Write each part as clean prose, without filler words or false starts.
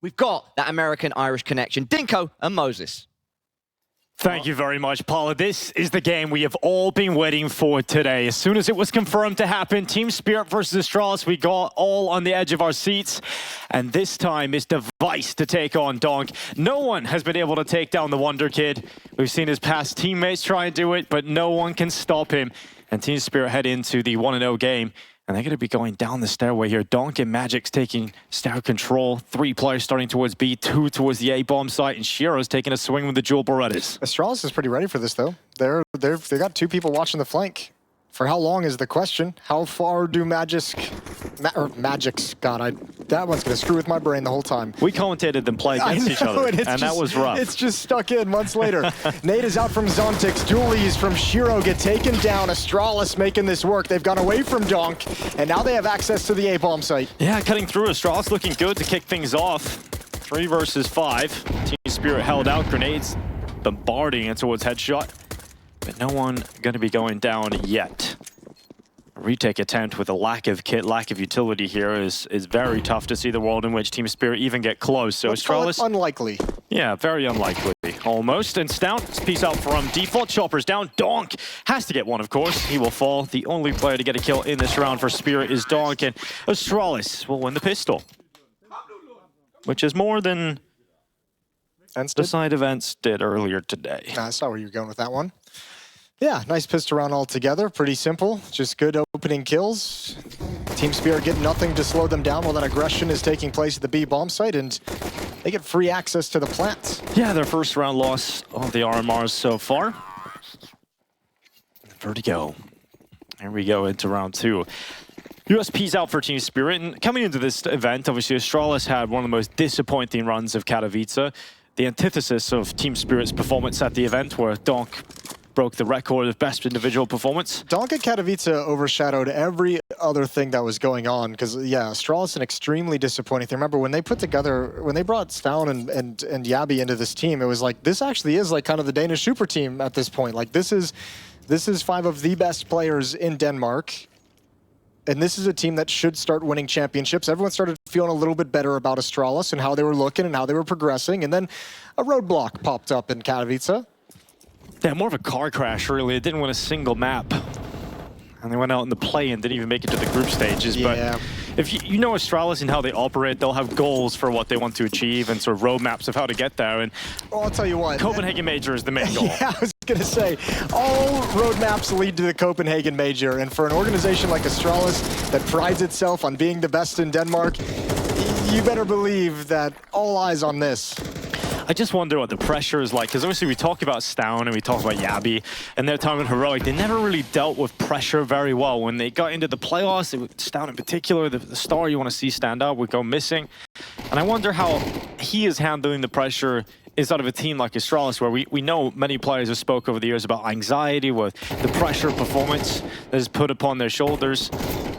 we've got that American-Irish connection. Dinko and Moses. Thank you very much, Paula. This is the game we have all been waiting for today. As soon as it was confirmed to happen, Team Spirit versus Astralis, we got all on the edge of our seats. And this time it's Device to take on Donk. No one has been able to take down the Wonder Kid. We've seen his past teammates try and do it, but no one can stop him. And Team Spirit head into the 1-0 game. And they're going to be going down the stairway here. Donk and Magic's taking stair control. 3 players starting towards B, 2 towards the A-bomb site, and Shiro's taking a swing with the dual Berettas. Astralis is pretty ready for this, though. They got 2 people watching the flank. For how long is the question? How far do Magic's... God, that one's going to screw with my brain the whole time. We commentated them play against each other, and that was rough. It's just stuck in months later. Nate is out from Zontix. Dualies from Shiro get taken down. Astralis making this work. They've gone away from Donk, and now they have access to the A-bomb site. Yeah, cutting through. Astralis looking good to kick things off. 3 versus 5. Team Spirit held out. Grenades bombarding it towards headshot. But no one going to be going down yet. A retake attempt with a lack of kit, lack of utility here is very tough to see the world in which Team Spirit even get close. So Astralis... unlikely. Yeah, very unlikely. Almost. And Stout, peace out from default. Chopper's down. Donk has to get one, of course. He will fall. The only player to get a kill in this round for Spirit is Donk. And Astralis will win the pistol. Which is more than the side of ENCE did earlier today. I saw where you were going with that one. Yeah, nice pistol round altogether. Pretty simple. Just good opening kills. Team Spirit get nothing to slow them down while that aggression is taking place at the B bomb site, and they get free access to the plants. Yeah, their first round loss of the RMRs so far. Vertigo. Here we go into round 2. USP's out for Team Spirit, and coming into this event, obviously Astralis had one of the most disappointing runs of Katowice. The antithesis of Team Spirit's performance at the event, where Donk broke the record of best individual performance. Donk and Katowice overshadowed every other thing that was going on, because yeah, Astralis an extremely disappointing thing. Remember when they put together, when they brought Stown and Yabi into this team, it was like, this actually is like kind of the Danish super team at this point. Like this is 5 of the best players in Denmark. And this is a team that should start winning championships. Everyone started feeling a little bit better about Astralis and how they were looking and how they were progressing. And then a roadblock popped up in Katowice. Yeah, more of a car crash, really. It didn't win a single map. And they went out in the play and didn't even make it to the group stages. Yeah. But if you know Astralis and how they operate, they'll have goals for what they want to achieve and sort of roadmaps of how to get there. And well, I'll tell you what. Copenhagen Major is the main goal. Yeah, I was going to say, all roadmaps lead to the Copenhagen Major. And for an organization like Astralis that prides itself on being the best in Denmark, you better believe that all eyes on this. I just wonder what the pressure is like, because obviously we talk about Stown and we talk about Yabi and their time in Heroic. They never really dealt with pressure very well. When they got into the playoffs, Stown in particular, the star you want to see stand out would go missing. And I wonder how he is handling the pressure inside of a team like Astralis, where we know many players have spoke over the years about anxiety with the pressure of performance that is put upon their shoulders.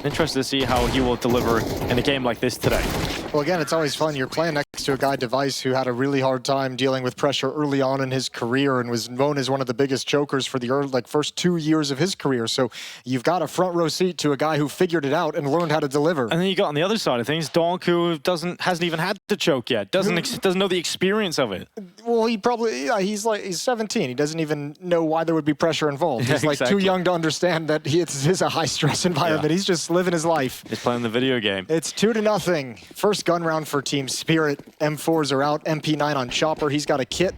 Interested to see how he will deliver in a game like this today. Well, again, it's always fun. You're playing next to a guy, Device, who had a really hard time dealing with pressure early on in his career and was known as one of the biggest chokers for the first 2 years of his career. So you've got a front row seat to a guy who figured it out and learned how to deliver. And then you got on the other side of things, Donk, who hasn't even had to choke yet, doesn't know the experience of it. Well, he probably, he's 17. He doesn't even know why there would be pressure involved. He's like exactly. too young to understand that it is a high stress environment. Yeah. He's just living his life. He's playing the video game. It's 2-0. First gun round for Team Spirit. M4s are out. MP9 on Chopper. He's got a kit.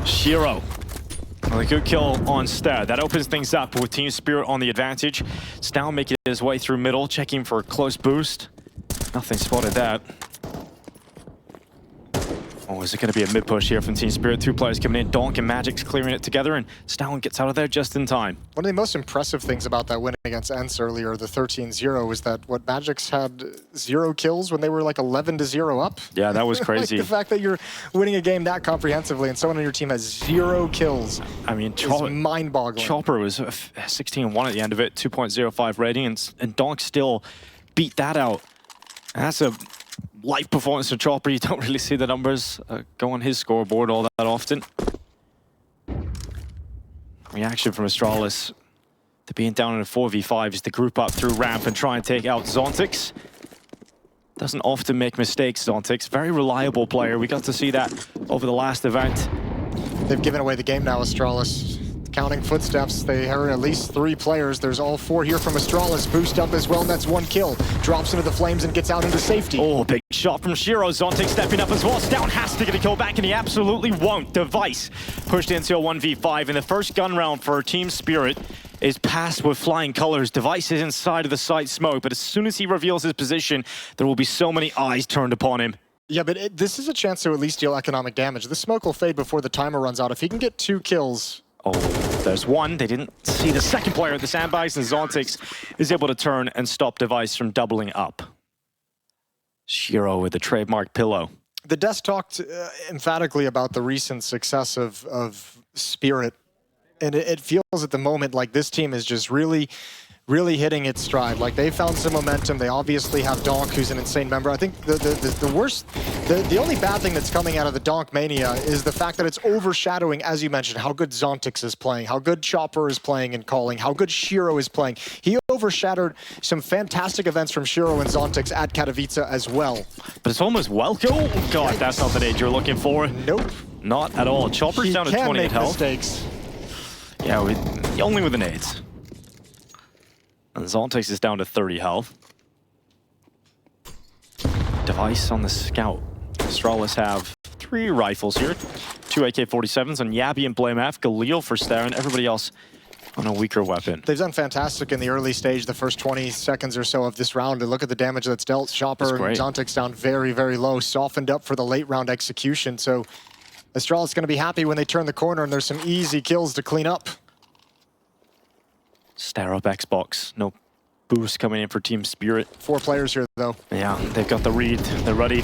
Shiro. A good kill on Stad. That opens things up with Team Spirit on the advantage. Stown making his way through middle, checking for a close boost. Nothing spotted that. Oh, is it going to be a mid-push here from Team Spirit? 2 players coming in. Donk and Magic's clearing it together, and Stown gets out of there just in time. One of the most impressive things about that win against ENCE earlier, the 13-0, was that Magic's had 0 kills when they were like 11-0 up. Yeah, that was crazy. Like the fact that you're winning a game that comprehensively and someone on your team has 0 kills, I mean, is mind-boggling. Chopper was 16-1 at the end of it, 2.05 rating, and Donk still beat that out. And that's a life performance for Chopper. You don't really see the numbers go on his scoreboard all that often. Reaction from Astralis They're being down in a 4v5 as they group up through ramp and try and take out Zontix. Doesn't often make mistakes, Zontix. Very reliable player. We got to see that over the last event. They've given away the game now, Astralis. Counting footsteps, they heard at least 3 players. There's all 4 here from Astralis. Boost up as well, and that's 1 kill. Drops into the flames and gets out into safety. Oh, big shot from Shiro. Zontix stepping up as well. Stown has to get a kill back, and he absolutely won't. Device pushed into a 1v5, and the first gun round for Team Spirit is passed with flying colors. Device is inside of the site smoke, but as soon as he reveals his position, there will be so many eyes turned upon him. Yeah, but this is a chance to at least deal economic damage. The smoke will fade before the timer runs out. If he can get 2 kills... Oh, there's one. They didn't see the second player at the sandbags, and Zontix is able to turn and stop Device from doubling up. Shiro with the trademark pillow. The desk talked emphatically about the recent success of Spirit, and it feels at the moment like this team is just really hitting its stride. Like, they found some momentum. They obviously have Donk, who's an insane member. I think the only bad thing that's coming out of the Donk mania is the fact that it's overshadowing, as you mentioned, how good Zontix is playing, how good Chopper is playing and calling, how good Shiro is playing. He overshadowed some fantastic events from Shiro and Zontix at Katowice as well. But it's almost welcome. Oh, God, that's not the nade you're looking for. Nope. Not at all. Chopper's down to 28 health. Mistakes. Yeah, only with the nades. And Zontix is down to 30 health. Device on the scout. Astralis have 3 rifles here. 2 AK-47s on Yabi and Blame F. Galil for Starin. Everybody else on a weaker weapon. They've done fantastic in the early stage, the first 20 seconds or so of this round. And look at the damage that's dealt. Chopper and Zontix down very, very low. Softened up for the late round execution. So Astralis is going to be happy when they turn the corner and there's some easy kills to clean up. Stare up Xbox. No boost coming in for Team Spirit. 4 players here, though. Yeah, they've got the read. They're ready.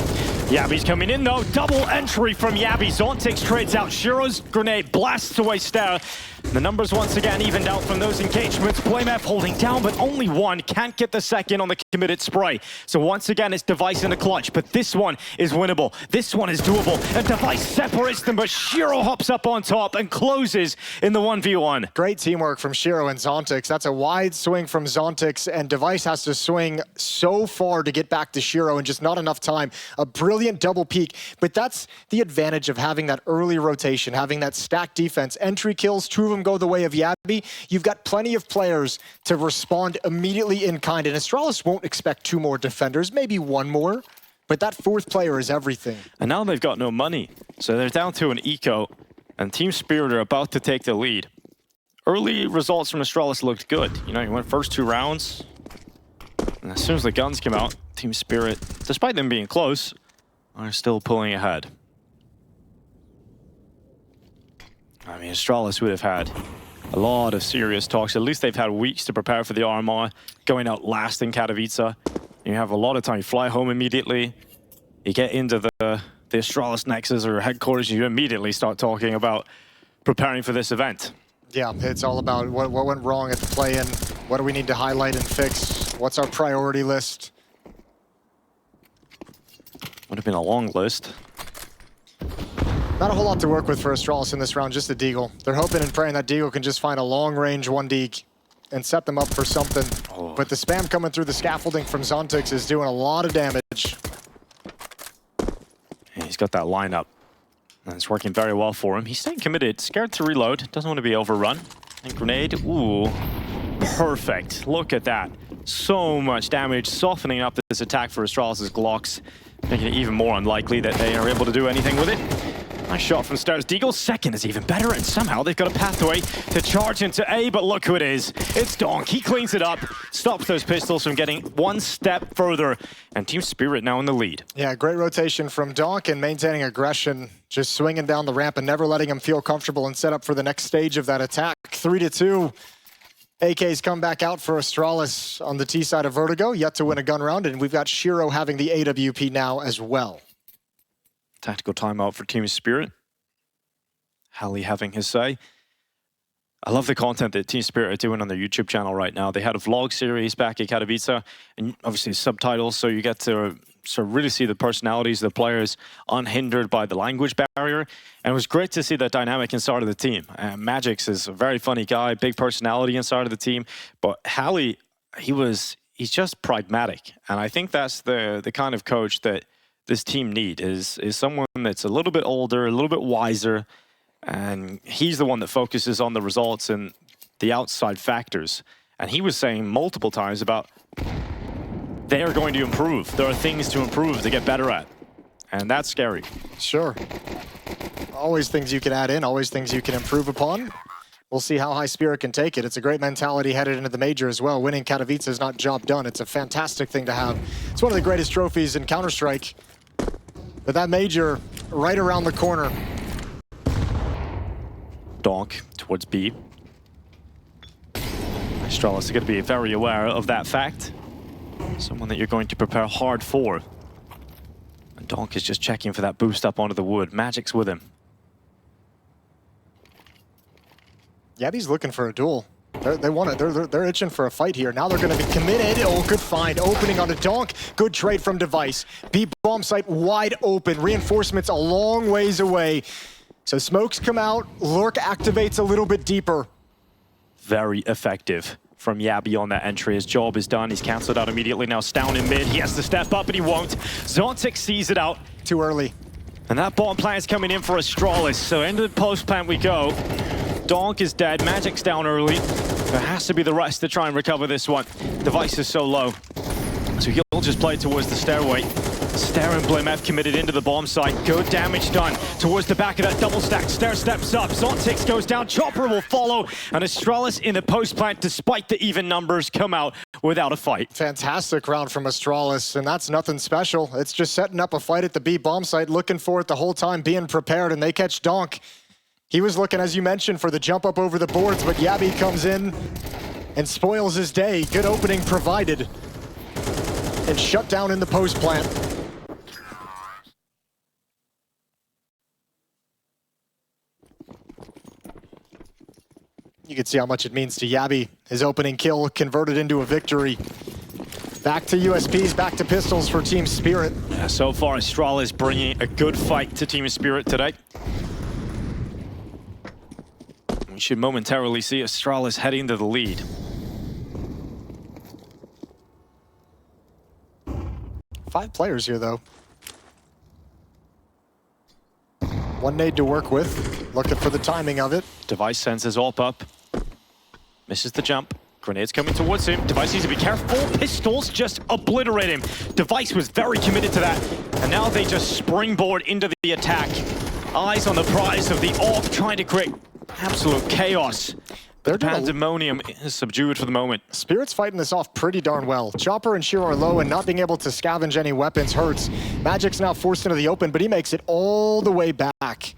Yabi's coming in, though. Double entry from Yabi. Zontix trades out. Shiro's grenade blasts away Stare. The numbers once again evened out from those engagements. Blame F holding down, but only one. Can't get the second on the committed spray. So once again, it's Device in the clutch, but this one is winnable. This one is doable, and Device separates them, but Shiro hops up on top and closes in the 1v1. Great teamwork from Shiro and Zontix. That's a wide swing from Zontix, and Device has to swing so far to get back to Shiro and just not enough time. A brilliant double peek, but that's the advantage of having that early rotation, having that stacked defense. Entry kills, 2 of them go the way of Yabi. You've got plenty of players to respond immediately in kind, and Astralis won't expect 2 more defenders, maybe 1 more, but that 4th player is everything. And now they've got no money, so they're down to an eco, and Team Spirit are about to take the lead. Early results from Astralis looked good. You know, you went first 2 rounds, and as soon as the guns came out, Team Spirit, despite them being close, are still pulling ahead. I mean, Astralis would have had a lot of serious talks. At least they've had weeks to prepare for the RMR, going out last in Katowice. You have a lot of time. You fly home immediately. You get into the Astralis Nexus or headquarters, you immediately start talking about preparing for this event. Yeah, it's all about what went wrong at the play-in. What do we need to highlight and fix? What's our priority list? Would have been a long list. Not a whole lot to work with for Astralis in this round, just a Deagle. They're hoping and praying that Deagle can just find a long-range 1D and set them up for something. Oh. But the spam coming through the scaffolding from Zontix is doing a lot of damage. And he's got that lineup. And it's working very well for him. He's staying committed, scared to reload, doesn't want to be overrun. And grenade, ooh, perfect. Look at that. So much damage, softening up this attack for Astralis' Glocks, making it even more unlikely that they are able to do anything with it. Nice shot from Stars. Deagle's second is even better, and somehow they've got a pathway to charge into A, but look who it is. It's Donk. He cleans it up, stops those pistols from getting 1 step further, and Team Spirit now in the lead. Yeah, great rotation from Donk and maintaining aggression, just swinging down the ramp and never letting him feel comfortable and set up for the next stage of that attack. 3-2. AK's come back out for Astralis on the T side of Vertigo, yet to win a gun round, and we've got Shiro having the AWP now as well. Tactical timeout for Team Spirit. Hallie having his say. I love the content that Team Spirit are doing on their YouTube channel right now. They had a vlog series back at Katowice, and obviously subtitles, so you get to so really see the personalities of the players unhindered by the language barrier. And it was great to see that dynamic inside of the team. Magix is a very funny guy, big personality inside of the team. But Hallie, he's just pragmatic. And I think that's the kind of coach that this team need, is someone that's a little bit older, a little bit wiser. And he's the one that focuses on the results and the outside factors. And he was saying multiple times about they are going to improve. There are things to improve, to get better at. And that's scary. Sure. Always things you can add in, always things you can improve upon. We'll see how high Spirit can take it. It's a great mentality headed into the major as well. Winning Katowice is not job done. It's a fantastic thing to have. It's one of the greatest trophies in Counter-Strike. But that major, right around the corner. Donk towards B. Astralis are going to be very aware of that fact. Someone that you're going to prepare hard for. And Donk is just checking for that boost up onto the wood. Magic's with him. Yabby's looking for a duel. They want it. They're itching for a fight here. Now they're going to be committed. Oh, good find. Opening on a Donk. Good trade from Device. B bomb site wide open. Reinforcements a long ways away. So smokes come out. Lurk activates a little bit deeper. Very effective from Yabby on that entry. His job is done. He's cancelled out immediately. Now Stown in mid. He has to step up, but he won't. Zontic sees it out. Too early. And that bomb plant is coming in for Astralis. So into the post plant we go. Donk is dead. Magic's down early. There has to be the rest to try and recover this one. Device is so low. So he'll just play towards the stairway. Stair and Blimf committed into the bomb site. Good damage done towards the back of that double stack. Stair steps up. Zontix goes down. Chopper will follow. And Astralis in the post plant, despite the even numbers, come out without a fight. Fantastic round from Astralis, and that's nothing special. It's just setting up a fight at the B bomb site, looking for it the whole time, being prepared, and they catch Donk. He was looking, as you mentioned, for the jump up over the boards, but Yabby comes in and spoils his day. Good opening provided. And shut down in the post plant. You can see how much it means to Yabby. His opening kill converted into a victory. Back to USPs, back to pistols for Team Spirit. Yeah, so far, Astralis is bringing a good fight to Team Spirit today. We should momentarily see Astralis heading to the lead. Five players here, though. One nade to work with. Looking for the timing of it. Device sends his AWP up. Misses the jump. Grenades coming towards him. Device needs to be careful. Pistols just obliterate him. Device was very committed to that. And now they just springboard into the attack. Eyes on the prize of the AWP, trying to create absolute chaos. The pandemonium is subdued for the moment. Spirit's fighting this off pretty darn well. Chopper and Shiro are low, and not being able to scavenge any weapons hurts. Magic's now forced into the open, but he makes it all the way back.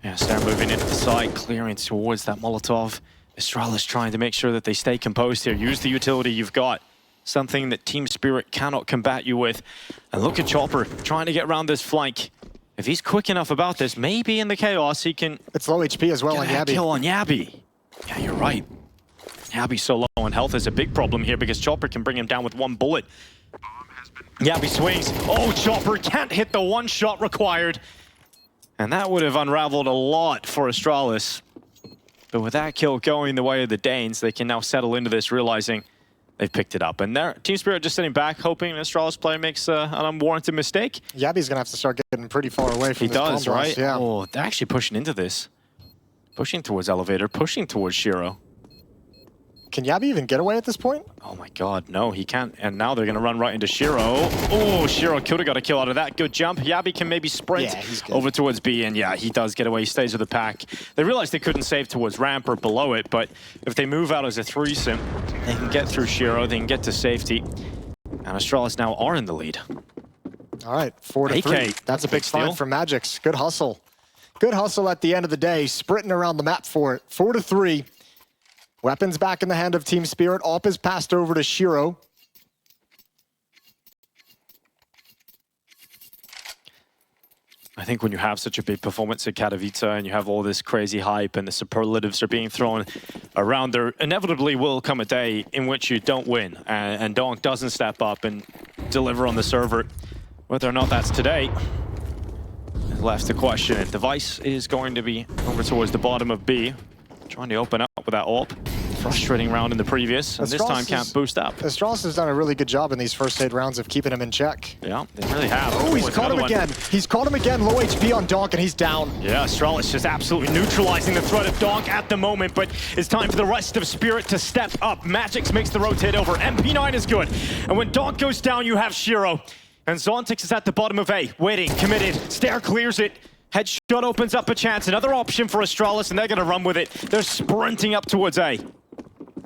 Yeah, start moving into the side, clearing towards that Molotov. Astralis trying to make sure that they stay composed here. Use the utility you've got. Something that Team Spirit cannot combat you with. And look at Chopper trying to get around this flank. If he's quick enough about this, maybe in the chaos he can... It's low HP as well on Yabby. Kill on Yabby. Yeah, you're right. Yabby's so low on health is a big problem here because Chopper can bring him down with one bullet. Yabby swings. Oh, Chopper can't hit the one shot required. And that would have unraveled a lot for Astralis. But with that kill going the way of the Danes, they can now settle into this, realizing they've picked it up. And their Team Spirit just sitting back, hoping an Astralis player makes an unwarranted mistake. Yabby's going to have to start getting pretty far away from this bomb blast. Right? Yeah. Oh, they're actually pushing into this. Pushing towards Elevator, pushing towards Shiro. Can Yabby even get away at this point? Oh my god, no, he can't. And now they're going to run right into Shiro. Oh, Shiro could have got a kill out of that. Good jump. Yabby can maybe sprint over towards B, and yeah, he does get away. He stays with the pack. They realized they couldn't save towards ramp or below it, but if they move out as a threesome, they can get through Shiro, they can get to safety. And Astralis now are in the lead. All right, 4-3. That's a big find from Magix. Good hustle. Good hustle at the end of the day, sprinting around the map for it. 4-3. Weapons back in the hand of Team Spirit. AWP is passed over to Shiro. I think when you have such a big performance at Katowice and you have all this crazy hype and the superlatives are being thrown around, there inevitably will come a day in which you don't win and Donk doesn't step up and deliver on the server. Whether or not that's today, left to question it. Device is going to be over towards the bottom of B, trying to open up with that AWP. Frustrating round in the previous, and this time can't boost up. Astralis has done a really good job in these first 8 rounds of keeping him in check. Yeah, they really have. Oh, he's caught him again. He's caught him again. Low HP on Donk, and he's down. Yeah, Astralis just absolutely neutralizing the threat of Donk at the moment, but it's time for the rest of Spirit to step up. Magix makes the rotate over. MP9 is good. And when Donk goes down, you have Shiro. And Zontix is at the bottom of A, waiting, committed. Stair clears it. Headshot opens up a chance. Another option for Astralis, and they're going to run with it. They're sprinting up towards A.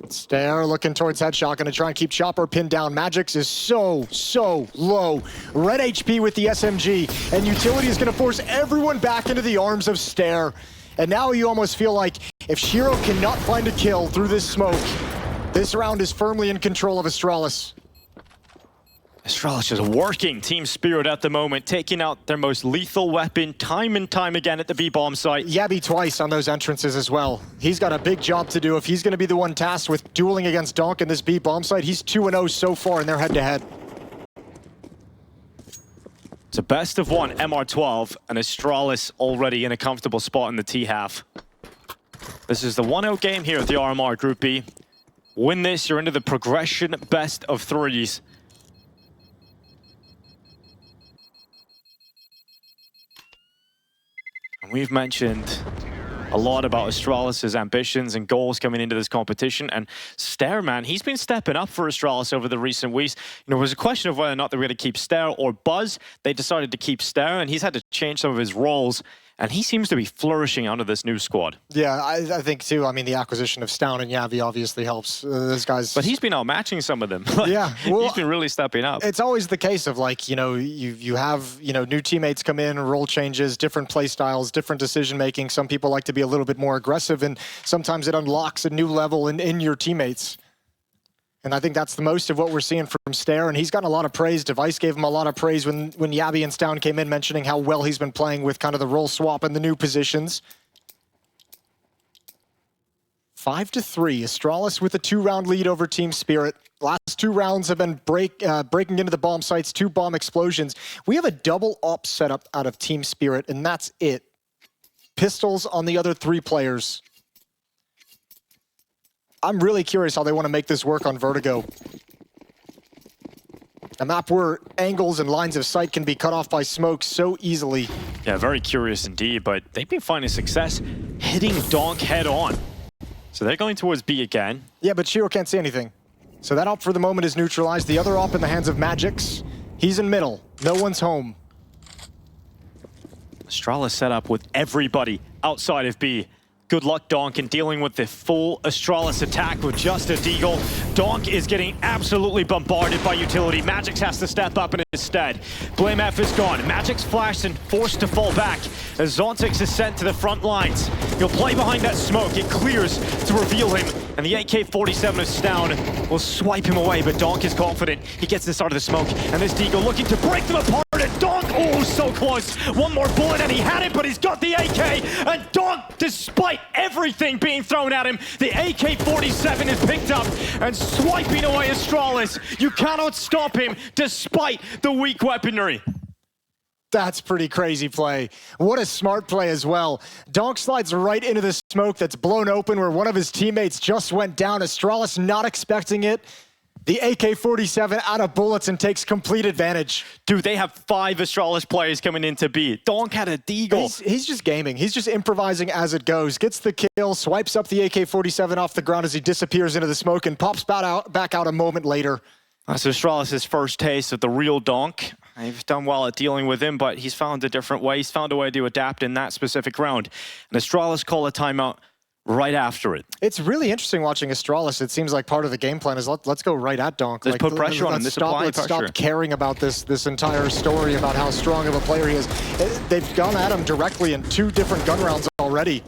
Stair looking towards Headshot, going to try and keep Chopper pinned down. Magix is so low. Red HP with the SMG, and Utility is going to force everyone back into the arms of Stair. And now you almost feel like if Shiro cannot find a kill through this smoke, this round is firmly in control of Astralis. Astralis is working Team Spirit at the moment, taking out their most lethal weapon time and time again at the B-bomb site. Yabby twice on those entrances as well. He's got a big job to do. If he's going to be the one tasked with dueling against Donk in this B-bomb site, he's 2-0 so far in their head-to-head. It's a best of 1 MR12, and Astralis already in a comfortable spot in the T-half. This is the 1-0 game here at the RMR Group B. Win this, you're into the progression best of 3s. We've mentioned a lot about Astralis' ambitions and goals coming into this competition, and Stair, man, he's been stepping up for Astralis over the recent weeks. You know, it was a question of whether or not they were going to keep Stair or Buzz. They decided to keep Stair, and he's had to change some of his roles, and he seems to be flourishing under this new squad. Yeah, I think too. I mean, the acquisition of Stown and Yavi obviously helps. Those guys. But he's been outmatching some of them. Yeah, well, he's been really stepping up. It's always the case of like, you know, you have, you know, new teammates come in, role changes, different play styles, different decision making. Some people like to be a little bit more aggressive, and sometimes it unlocks a new level in your teammates. And I think that's the most of what we're seeing from Stair, and he's gotten a lot of praise. Device gave him a lot of praise when Yabi and Stown came in, mentioning how well he's been playing with kind of the role swap and the new positions. 5-3, Astralis with a 2-round lead over Team Spirit. Last 2 rounds have been breaking into the bomb sites, 2 bomb explosions. We have a double op setup out of Team Spirit, and that's it. Pistols on the other 3 players. I'm really curious how they want to make this work on Vertigo. A map where angles and lines of sight can be cut off by smoke so easily. Yeah, very curious indeed, but they've been finding success hitting Donk head on. So they're going towards B again. Yeah, but Shiro can't see anything. So that op for the moment is neutralized. The other op in the hands of Magix. He's in middle. No one's home. Astralis set up with everybody outside of B. Good luck, Donk, in dealing with the full Astralis attack with just a deagle. Donk is getting absolutely bombarded by Utility. Magix has to step up instead. Blame F is gone. Magix flashed and forced to fall back as Zontix is sent to the front lines. He'll play behind that smoke. It clears to reveal him, and the AK-47 of Stown will swipe him away, but Donk is confident. He gets this out of the smoke, and this deagle looking to break them apart. And Donk, oh, so close. One more bullet, and he had it, but he's got the AK. And Donk, despite everything being thrown at him, the AK-47 is picked up and swiping away Astralis. You cannot stop him, despite the weak weaponry. That's pretty crazy play. What a smart play as well. Donk slides right into the smoke that's blown open where one of his teammates just went down. Astralis not expecting it. The AK-47 out of bullets and takes complete advantage. Dude, they have 5 Astralis players coming into B. Donk had a deagle. He's just gaming. He's just improvising as it goes. Gets the kill, swipes up the AK-47 off the ground as he disappears into the smoke and pops back out a moment later. That's Astralis' first taste of the real Donk. They've done well at dealing with him, but he's found a different way. He's found a way to adapt in that specific round. And Astralis call a timeout right after it. It's really interesting watching Astralis. It seems like part of the game plan is let's go right at Donk. Let's put pressure on him. Let's stop caring about this entire story about how strong of a player he is. They've gone at him directly in 2 different gun rounds already,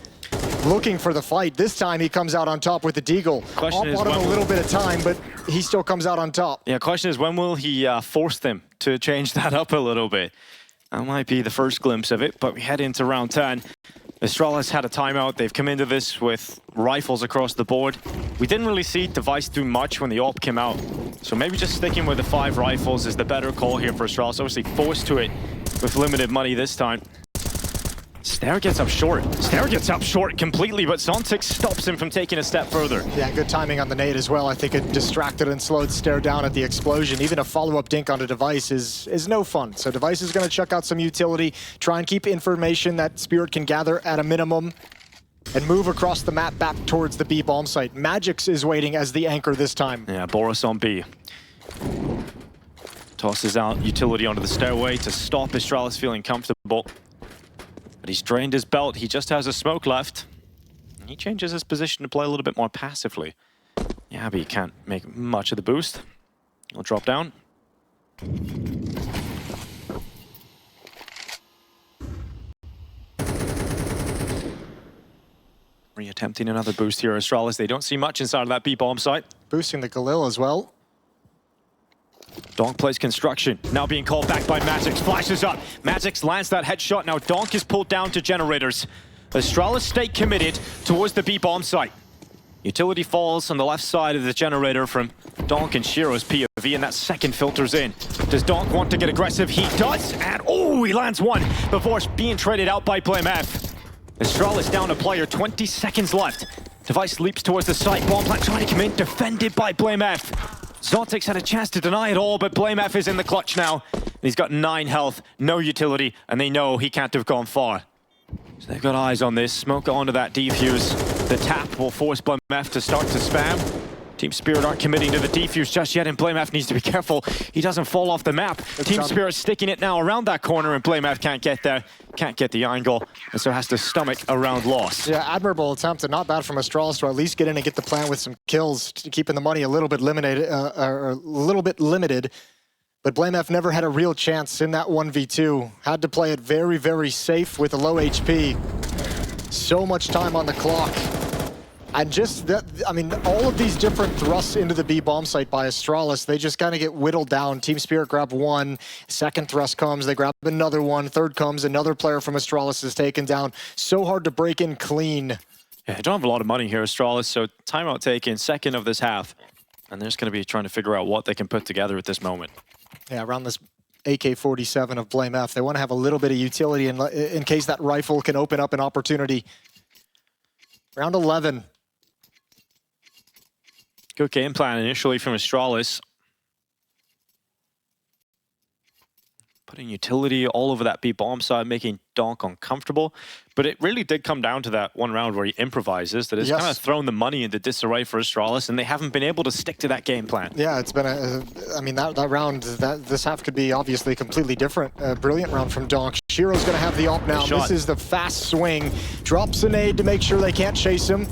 looking for the fight. This time he comes out on top with the deagle. Question is, him a little bit of time, but he still comes out on top. Yeah, question is, when will he force them to change that up a little bit? That might be the first glimpse of it, but we head into round 10. Astralis had a timeout. They've come into this with rifles across the board. We didn't really see Device do much when the AWP came out. So maybe just sticking with the 5 rifles is the better call here for Astralis. Obviously forced to it with limited money this time. Stair gets up short. Stair gets up short completely, but Zontic stops him from taking a step further. Yeah, good timing on the nade as well. I think it distracted and slowed Stair down at the explosion. Even a follow-up dink on a Device is no fun. So Device is going to chuck out some utility, try and keep information that Spirit can gather at a minimum, and move across the map back towards the B bomb site. Magix is waiting as the anchor this time. Yeah, Boris on B. Tosses out utility onto the stairway to stop Astralis feeling comfortable. But he's drained his belt. He just has a smoke left. And he changes his position to play a little bit more passively. Yeah, but he can't make much of the boost. He'll drop down. Reattempting another boost here, Astralis. They don't see much inside of that B-bomb site. Boosting the Galil as well. Donk plays construction, now being called back by Magix, flashes up. Magix lands that headshot, now Donk is pulled down to generators. Astralis stay committed towards the B-bomb site. Utility falls on the left side of the generator from Donk and Shiro's POV, and that second filters in. Does Donk want to get aggressive? He does, and oh, he lands one before being traded out by BlameF. Astralis down a player, 20 seconds left. Device leaps towards the site, bomb plant trying to come in, defended by BlameF. Zontic's had a chance to deny it all, but BlameF is in the clutch now. He's got 9 health, no utility, and they know he can't have gone far. So they've got eyes on this. Smoke onto that defuse. The tap will force BlameF to start to spam. Team Spirit aren't committing to the defuse just yet, and BlameF needs to be careful. He doesn't fall off the map. Team Spirit sticking it now around that corner, and BlameF can't get there. Can't get the angle, and so has to stomach a round loss. Yeah, admirable attempt, and not bad from Astralis to at least get in and get the plan with some kills, keeping the money a little bit limited. But BlameF never had a real chance in that 1v2. Had to play it very, very safe with a low HP. So much time on the clock. And just that, I mean, all of these different thrusts into the B bomb site by Astralis, they just kind of get whittled down. Team Spirit grab one, second thrust comes, they grab another one, third comes, another player from Astralis is taken down. So hard to break in clean. Yeah, they don't have a lot of money here, Astralis, so timeout taken, second of this half. And they're just going to be trying to figure out what they can put together at this moment. Yeah, around this AK-47 of BlameF, they want to have a little bit of utility in case that rifle can open up an opportunity. Round 11. Good game plan initially from Astralis. Putting utility all over that B-bomb side, making Donk uncomfortable. But it really did come down to that one round where he improvises that has kind of thrown the money into disarray for Astralis, and they haven't been able to stick to that game plan. Yeah, it's been I mean, that round, this half could be obviously completely different. A brilliant round from Donk. Shiro's going to have the AWP now. This is the fast swing. Drops a nade to make sure they can't chase him.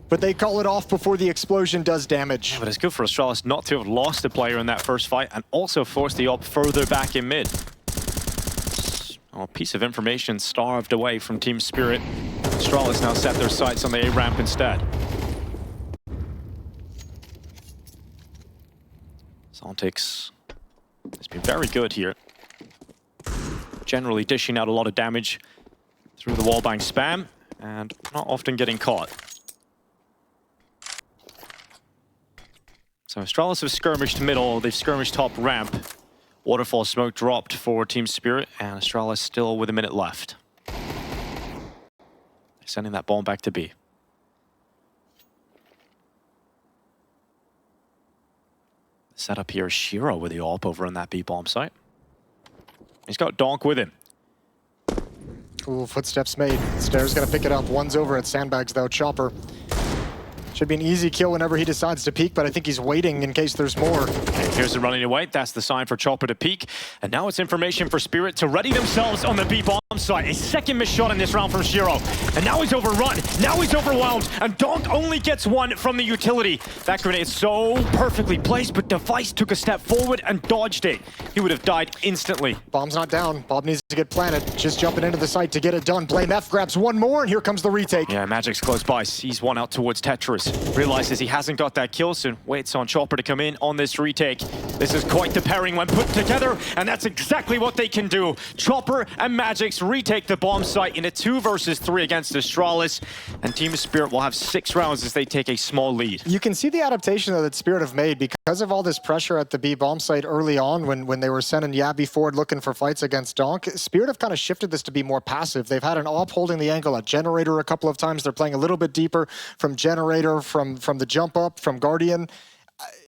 But they call it off before the explosion does damage. Yeah, but it's good for Astralis not to have lost a player in that first fight and also forced the AWP further back in mid. Oh, a piece of information starved away from Team Spirit. Astralis now set their sights on the A ramp instead. Zontic has been very good here. Generally dishing out a lot of damage through the wallbang spam and not often getting caught. So Astralis have skirmished middle, they've skirmished top ramp. Waterfall smoke dropped for Team Spirit, and Astralis still with a minute left. They're sending that bomb back to B. Set up here, Shiro with the AWP over on that B bomb site. He's got Donk with him. Ooh, footsteps made. Stair's gonna pick it up. One's over at Sandbags though, Chopper. Should be an easy kill whenever he decides to peek, but I think he's waiting in case there's more. Okay, here's the running away. That's the sign for Chopper to peek. And now it's information for Spirit to ready themselves on the B bomb site. A second missed shot in this round from Shiro. And now he's overrun. Now he's overwhelmed. And Donk only gets one from the utility. That grenade is so perfectly placed, but Device took a step forward and dodged it. He would have died instantly. Bomb's not down. Bomb needs to get planted. Just jumping into the site to get it done. BlameF grabs one more, and here comes the retake. Yeah, Magic's close by. Sees one out towards Tetris. MOUZ realizes he hasn't got that kill soon, waits on Chopper to come in on this retake. This is quite the pairing when put together, and that's exactly what they can do. Chopper and Magix retake the bomb site in a 2 versus 3 against Astralis, and Team Spirit will have 6 rounds as they take a small lead. You can see the adaptation that Spirit have made because of all this pressure at the B bomb site early on when they were sending Yabby forward looking for fights against Donk. Spirit have kind of shifted this to be more passive. They've had an AWP holding the angle at Generator a couple of times. They're playing a little bit deeper from Generator, from the jump up, from Guardian.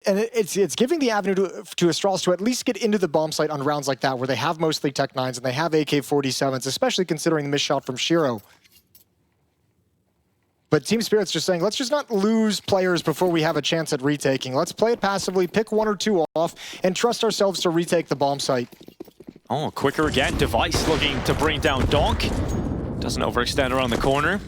And it's giving the avenue to Astralis to at least get into the bomb site on rounds like that, where they have mostly Tech 9s and they have AK-47s, especially considering the missed shot from Shiro. But Team Spirit's just saying, let's just not lose players before we have a chance at retaking. Let's play it passively, pick 1 or 2 off, and trust ourselves to retake the bomb site. Oh, quicker again. Device looking to bring down Donk. Doesn't overextend around the corner.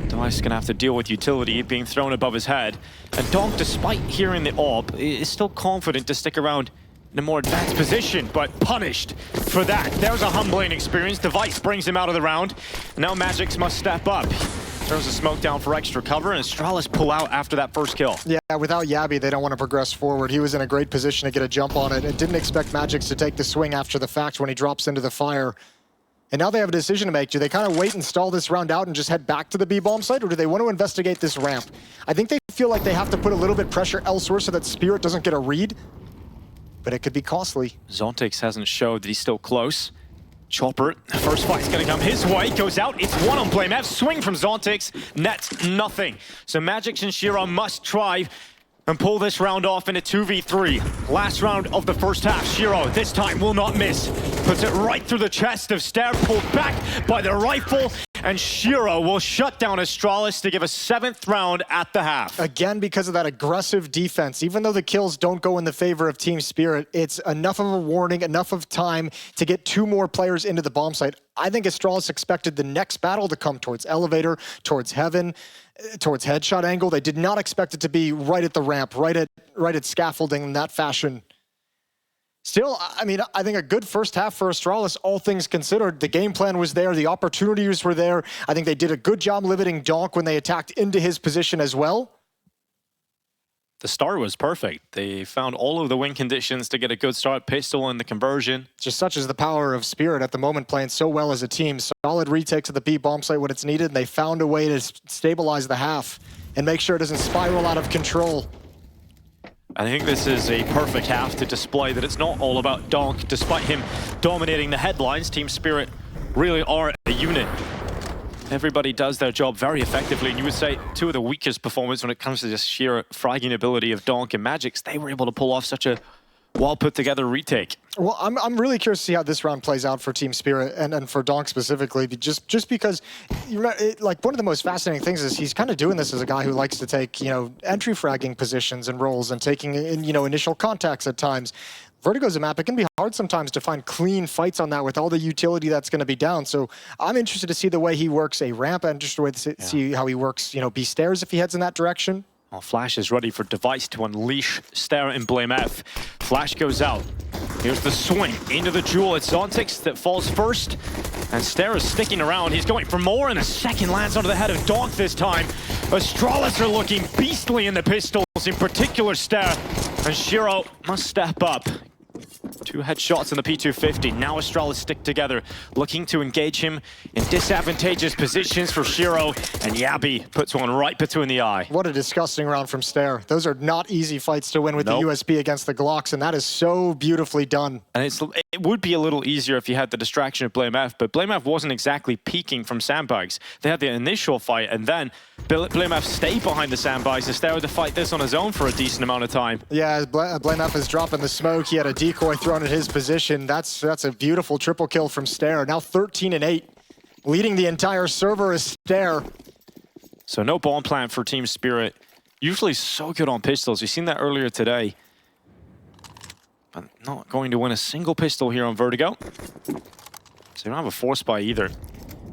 Device is going to have to deal with utility being thrown above his head. And Donk, despite hearing the AWP, is still confident to stick around in a more advanced position, but punished for that. There's a humbling experience. Device brings him out of the round. Now Magix must step up. Throws a smoke down for extra cover, and Astralis pull out after that first kill. Yeah, without Yabby, they don't want to progress forward. He was in a great position to get a jump on it and didn't expect Magix to take the swing after the fact when he drops into the fire. And now they have a decision to make. Do they kind of wait and stall this round out and just head back to the B bomb site, or do they want to investigate this ramp? I think they feel like they have to put a little bit pressure elsewhere so that Spirit doesn't get a read, but it could be costly. Zontix hasn't showed that he's still close. Chopper, first fight's gonna come his way, goes out, it's 1 on Blamev, swing from Zontix, nets nothing. So Magix and Shiro must try and pull this round off in a 2v3. Last round of the first half. Shiro, this time, will not miss. Puts it right through the chest of Stair, pulled back by the rifle, and Shiro will shut down Astralis to give a 7th round at the half. Again, because of that aggressive defense, even though the kills don't go in the favor of Team Spirit, it's enough of a warning, enough of time to get 2 more players into the bomb site. I think Astralis expected the next battle to come towards Elevator, towards Heaven, towards Headshot angle. They did not expect it to be right at the ramp, right at scaffolding in that fashion. Still, I mean, I think a good first half for Astralis, all things considered. The game plan was there, the opportunities were there. I think they did a good job limiting Donk when they attacked into his position as well. The start was perfect. They found all of the win conditions to get a good start. Pistol and the conversion. Just such is the power of Spirit at the moment, playing so well as a team. Solid retakes of the B bomb site when it's needed, and they found a way to stabilize the half and make sure it doesn't spiral out of control. I think this is a perfect half to display that it's not all about Donk. Despite him dominating the headlines, Team Spirit really are a unit. Everybody does their job very effectively, and you would say 2 of the weakest performers when it comes to just sheer fragging ability of Donk and Magix. They were able to pull off such a well put together retake. Well, I'm really curious to see how this round plays out for Team Spirit and for Donk specifically, just because like one of the most fascinating things is he's kind of doing this as a guy who likes to take, entry fragging positions and roles and taking in, initial contacts at times. Vertigo's a map, it can be hard sometimes to find clean fights on that with all the utility that's going to be down. So I'm interested to see the way he works a ramp and just the way to see how he works, B stairs if he heads in that direction. Well, Flash is ready for Device to unleash Stair and Blamev. Flash goes out. Here's the swing into the jewel. It's Zontix that falls first, and Stair is sticking around. He's going for more, and a second lands onto the head of Donk this time. Astralis are looking beastly in the pistols, in particular Stair, and Shiro must step up. 2 headshots in the P250. Now Astralis stick together, looking to engage him in disadvantageous positions for Shiro, and Yabby puts one right between the eye. What a disgusting round from Stair. Those are not easy fights to win with the USB against the Glocks, and that is so beautifully done. And it would be a little easier if you had the distraction of Blamev, but Blamev wasn't exactly peeking from sandbags. They had the initial fight, and then Blamev stayed behind the sandbags and Stair had to fight this on his own for a decent amount of time. Yeah, Blamev is dropping the smoke. He had a decoy thrown at his position. That's a beautiful triple kill from Stair. Now 13-8. Leading the entire server is Stair. So no bomb plant for Team Spirit. Usually so good on pistols. You've seen that earlier today. But not going to win a single pistol here on Vertigo. So you don't have a force buy either.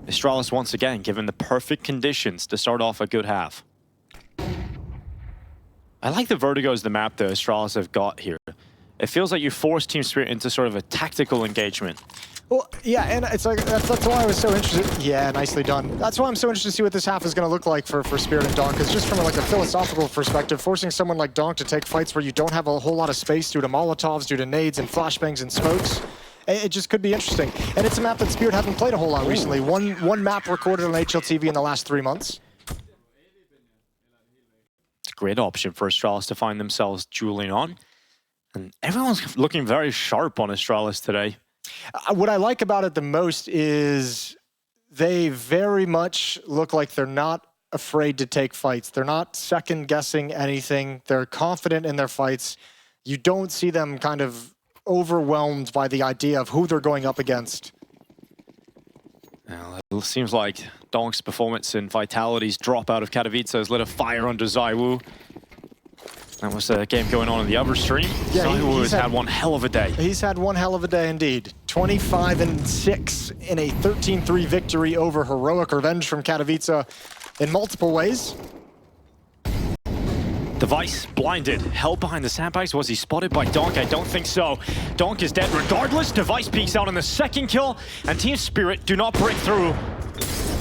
Astralis once again given the perfect conditions to start off a good half. I like the Vertigo as the map that Astralis have got here. It feels like you force Team Spirit into sort of a tactical engagement. Well, yeah, and it's like that's why I was so interested. Yeah, nicely done. That's why I'm so interested to see what this half is going to look like for Spirit and Donk. Because just from like a philosophical perspective, forcing someone like Donk to take fights where you don't have a whole lot of space due to Molotovs, due to nades and flashbangs and smokes, it just could be interesting. And it's a map that Spirit haven't played a whole lot recently. One map recorded on HLTV in the last 3 months. It's a great option for Astralis to find themselves dueling on. And everyone's looking very sharp on Astralis today. What I like about it the most is they very much look like they're not afraid to take fights. They're not second guessing anything. They're confident in their fights. You don't see them kind of overwhelmed by the idea of who they're going up against. Well, it seems like Donk's performance and Vitality's drop out of Katowice has lit a fire under ZywOo. That was a game going on in the other stream. Yeah, ZywOo has had one hell of a day. He's had one hell of a day indeed. 25-6 in a 13-3 victory over Heroic Revenge from Katowice in multiple ways. Device blinded, held behind the sandbags. Was he spotted by Donk? I don't think so. Donk is dead regardless. Device peeks out on the second kill, and Team Spirit do not break through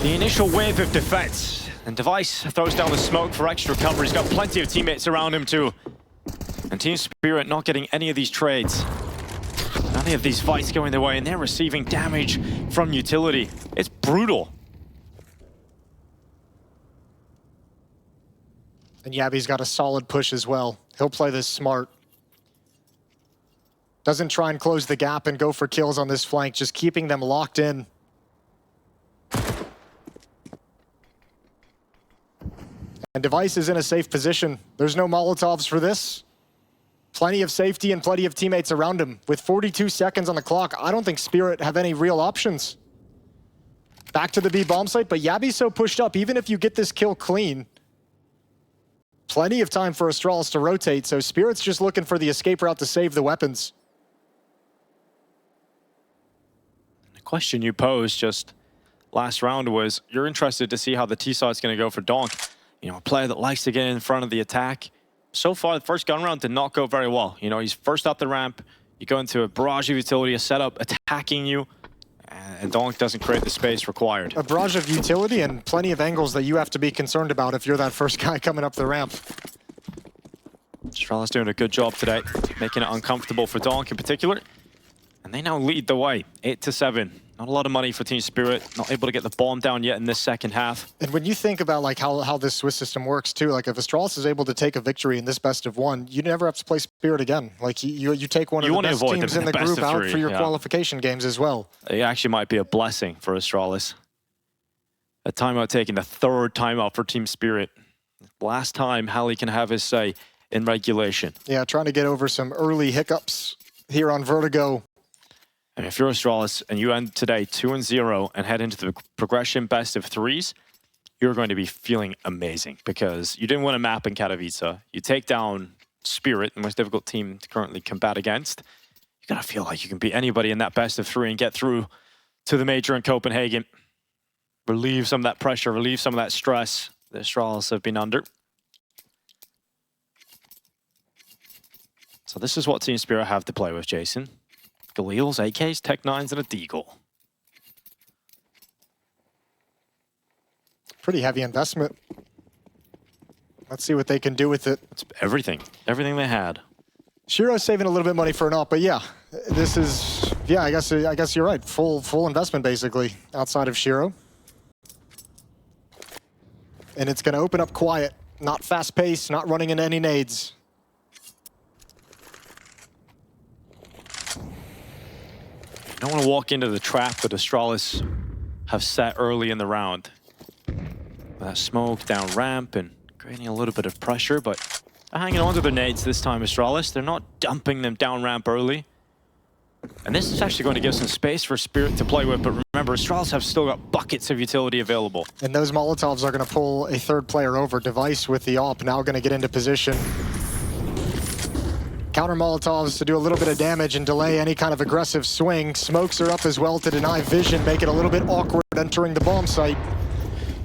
the initial wave of defense. And Device throws down the smoke for extra cover. He's got plenty of teammates around him too. And Team Spirit not getting any of these trades. None of these fights going their way, and they're receiving damage from utility. It's brutal. And Yabby's got a solid push as well. He'll play this smart. Doesn't try and close the gap and go for kills on this flank, just keeping them locked in. And Device is in a safe position. There's no Molotovs for this. Plenty of safety and plenty of teammates around him. With 42 seconds on the clock, I don't think Spirit have any real options. Back to the B bomb site, but Yabby's so pushed up, even if you get this kill clean, plenty of time for Astralis to rotate, so Spirit's just looking for the escape route to save the weapons. The question you posed just last round was, you're interested to see how the T-side's going to go for Donk. You know, a player that likes to get in front of the attack. So far, the first gun round did not go very well. You know, he's first up the ramp. You go into a barrage of utility, a setup attacking you, and Donk doesn't create the space required. A barrage of utility and plenty of angles that you have to be concerned about if you're that first guy coming up the ramp. Astralis doing a good job today, making it uncomfortable for Donk in particular. And they now lead the way, 8-7. Not a lot of money for Team Spirit, not able to get the bomb down yet in this second half. And when you think about like how this Swiss system works too, like if Astralis is able to take a victory in this best of one, you never have to play Spirit again. Like you take one of the best teams in the group out for your qualification games as well. It actually might be a blessing for Astralis. A timeout taken, the third timeout for Team Spirit. Last time Halley can have his say in regulation. Yeah, trying to get over some early hiccups here on Vertigo. And if you're Astralis and you end today 2-0 and head into the progression best of threes, you're going to be feeling amazing because you didn't win a map in Katowice. You take down Spirit, the most difficult team to currently combat against. You gotta feel like you can beat anybody in that best of three and get through to the major in Copenhagen. Relieve some of that pressure, relieve some of that stress the Astralis have been under. So this is what Team Spirit have to play with, Jason. Galils, AKs, Tech 9s, and a Deagle. Pretty heavy investment. Let's see what they can do with it. It's everything. Everything they had. Shiro's saving a little bit of money for an op, but yeah, this is, yeah, I guess you're right. Full investment basically outside of Shiro. And it's going to open up quiet, not fast paced, not running into any nades. You don't want to walk into the trap that Astralis have set early in the round. That smoke down ramp and creating a little bit of pressure, but they're hanging on to their nades this time, Astralis. They're not dumping them down ramp early. And this is actually going to give some space for Spirit to play with, but remember, Astralis have still got buckets of utility available. And those Molotovs are going to pull a third player over. Device with the op now going to get into position. Counter Molotovs to do a little bit of damage and delay any kind of aggressive swing. Smokes are up as well to deny vision, make it a little bit awkward entering the bomb site.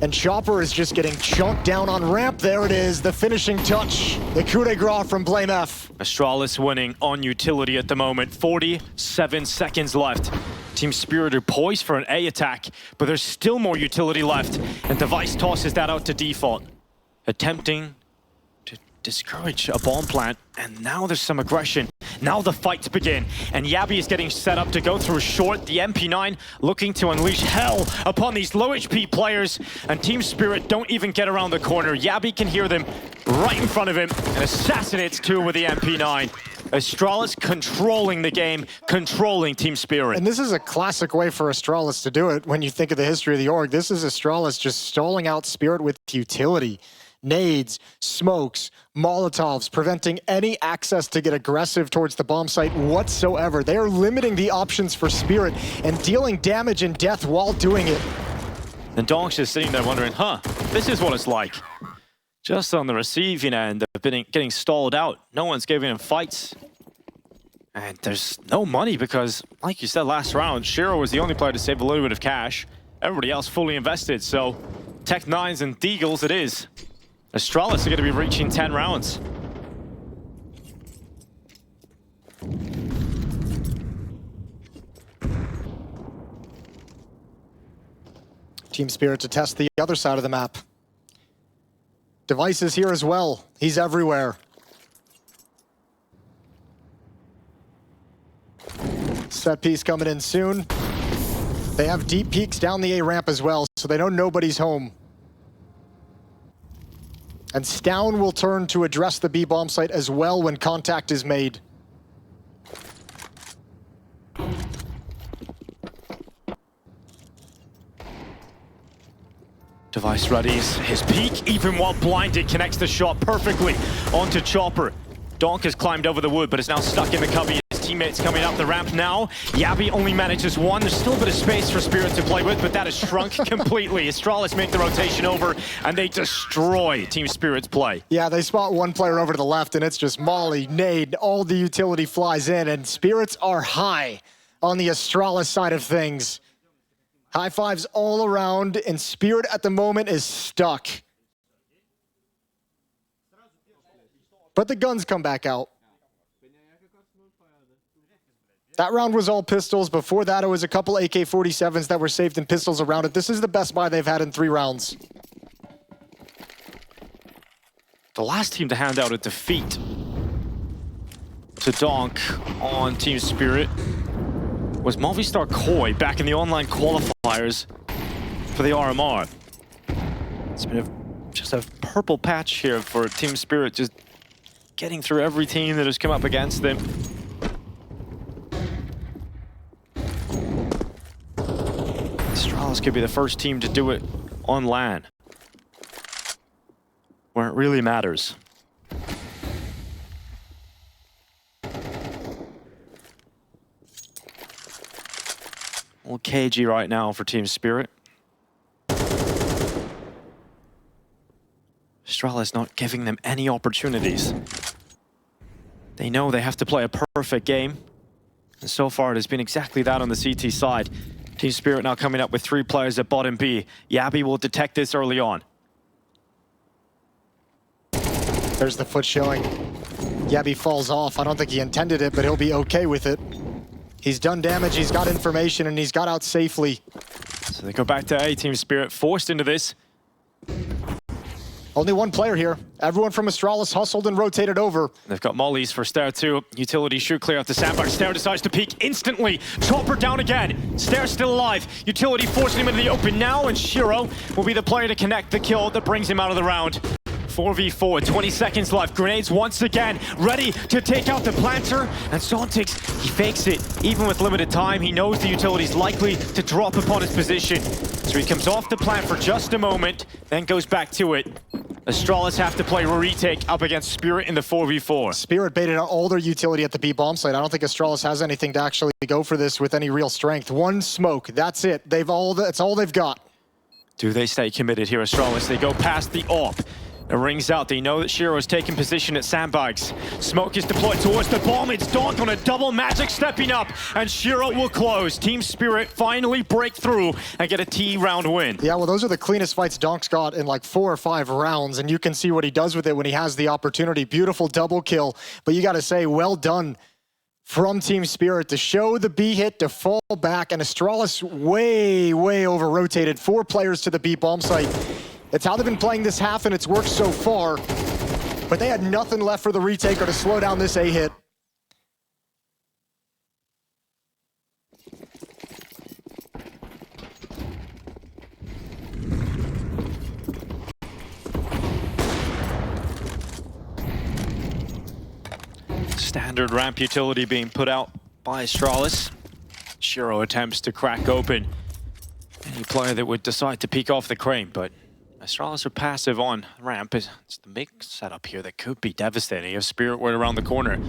And Chopper is just getting chunked down on ramp. There it is, the finishing touch. The coup de grace from Blame F. Astralis winning on utility at the moment. 47 seconds left Team Spirit are poised for an A attack, but there's still more utility left, and Device tosses that out to default, attempting to discourage a bomb plant, and now there's some aggression. Now the fights begin, and Yabi is getting set up to go through short. The MP9 looking to unleash hell upon these low HP players, and Team Spirit don't even get around the corner. Yabi can hear them right in front of him, and assassinates two with the MP9. Astralis controlling the game, controlling Team Spirit. And this is a classic way for Astralis to do it when you think of the history of the org. This is Astralis just stalling out Spirit with utility. Nades, smokes, Molotovs, preventing any access to get aggressive towards the bomb site whatsoever. They are limiting the options for Spirit and dealing damage and death while doing it. And Donk's just sitting there wondering, this is what it's like. Just on the receiving end, they've been getting stalled out. No one's giving him fights. And there's no money because, like you said last round, Shiro was the only player to save a little bit of cash. Everybody else fully invested, so Tech-9s and Deagles it is. Astralis are going to be reaching 10 rounds. Team Spirit to test the other side of the map. Device is here as well. He's everywhere. Set piece coming in soon. They have deep peeks down the A ramp as well, so they know nobody's home. And Stown will turn to address the B bomb site as well when contact is made. Device readies his peak, even while blinded, connects the shot perfectly onto Chopper. Donk has climbed over the wood, but is now stuck in the cubby. His teammates coming up the ramp now. Yabi only manages one. There's still a bit of space for Spirit to play with, but that has shrunk completely. Astralis make the rotation over, and they destroy Team Spirit's play. Yeah, they spot one player over to the left, and it's just Molly, nade, all the utility flies in, and Spirits are high on the Astralis side of things. High fives all around, and Spirit at the moment is stuck. But the guns come back out. That round was all pistols. Before that, it was a couple AK-47s that were saved and pistols around it. This is the best buy they've had in 3 rounds. The last team to hand out a defeat to Donk on Team Spirit was Movistar Koi back in the online qualifiers for the RMR. It's been just a purple patch here for Team Spirit, just getting through every team that has come up against them. Astralis could be the first team to do it on LAN, where it really matters. A little cagey right now for Team Spirit. Astralis not giving them any opportunities. They know they have to play a perfect game. And so far it has been exactly that on the CT side. Team Spirit now coming up with 3 players at bottom B. Yabi will detect this early on. There's the foot showing. Yabi falls off. I don't think he intended it, but he'll be okay with it. He's done damage, he's got information, and he's got out safely. So they go back to A. Team Spirit forced into this. Only one player here. Everyone from Astralis hustled and rotated over. They've got mollies for Stair 2. Utility shoot clear off the sandbox. Stair decides to peek instantly. Chopper down again. Stair still alive. Utility forcing him into the open now, and Shiro will be the player to connect the kill that brings him out of the round. 4v4, 20 seconds left. Grenades once again, ready to take out the planter. And Zontix, he fakes it. Even with limited time, he knows the utility's likely to drop upon his position. So he comes off the plant for just a moment, then goes back to it. Astralis have to play retake up against Spirit in the 4v4. Spirit baited out all their utility at the B bomb site. I don't think Astralis has anything to actually go for this with any real strength. One smoke, that's it. That's all they've got. Do they stay committed here, Astralis? They go past the AWP. It rings out. They know that Shiro is taking position at sandbags. Smoke is deployed towards the bomb. It's Donk on a double magic stepping up, and Shiro will close. Team Spirit finally break through and get a T round win. Yeah, well, those are the cleanest fights Donk's got in like 4 or 5 rounds, and you can see what he does with it when he has the opportunity. Beautiful double kill, but you got to say, well done from Team Spirit to show the B hit to fall back, and Astralis way over-rotated. 4 players to the B bomb site. That's how they've been playing this half, and it's worked so far. But they had nothing left for the retake or to slow down this A hit. Standard ramp utility being put out by Astralis. Shiro attempts to crack open any player that would decide to peek off the crane, but Astralis are passive on ramp. It's the big setup here that could be devastating if Spirit were around the corner.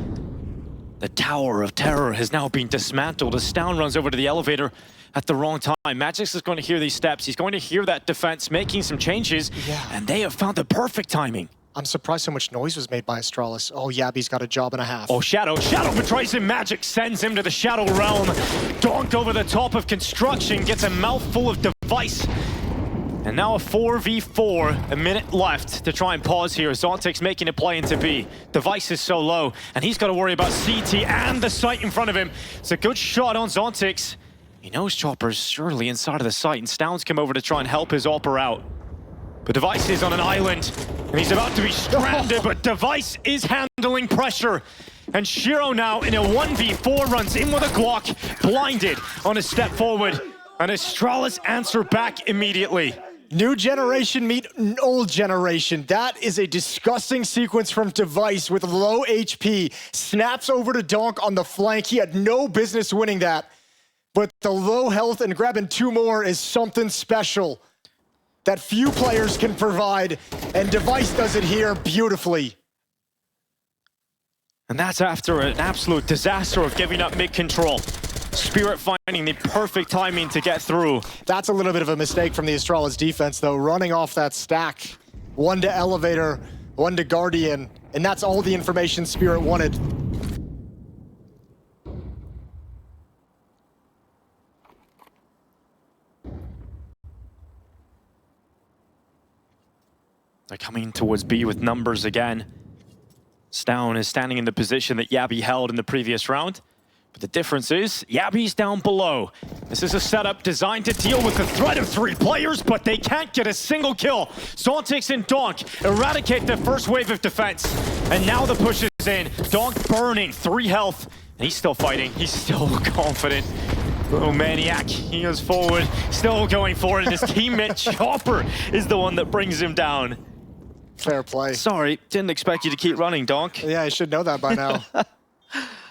The Tower of Terror has now been dismantled as Stown runs over to the elevator at the wrong time. Magix is going to hear these steps. He's going to hear that defense making some changes, and they have found the perfect timing. I'm surprised so much noise was made by Astralis. Oh, Yabby's got a job and a half. Oh, Shadow betrays him. Magix sends him to the Shadow Realm. Donk over the top of construction, gets a mouthful of device. And now a 4v4, a minute left to try and pause here. Zontic's making a play into B. Device is so low, and he's got to worry about CT and the site in front of him. It's a good shot on Zontic's. He knows Chopper's surely inside of the site, and Stown's come over to try and help his Opper out. But Device is on an island, and he's about to be stranded, but Device is handling pressure. And Shiro now in a 1v4 runs in with a Glock, blinded on a step forward. And Astralis answer back immediately. New generation meet old generation. That is a disgusting sequence from Device with low HP. Snaps over to Donk on the flank. He had no business winning that. But the low health and grabbing 2 more is something special that few players can provide, and Device does it here beautifully. And that's after an absolute disaster of giving up mid-control. Spirit finding the perfect timing to get through. That's a little bit of a mistake from the Astralis defense, though, running off that stack. 1 to Elevator, 1 to Guardian, and that's all the information Spirit wanted. They're coming towards B with numbers again. Stown is standing in the position that Yabby held in the previous round. But the difference is, Yabby's down below. This is a setup designed to deal with the threat of 3 players, but they can't get a single kill. Zontic and Donk eradicate the first wave of defense. And now the push is in. Donk burning, 3 health. And he's still fighting, he's still confident. Little maniac, he goes forward, still going for it. His teammate Chopper is the one that brings him down. Fair play. Sorry, didn't expect you to keep running, Donk. Yeah, I should know that by now.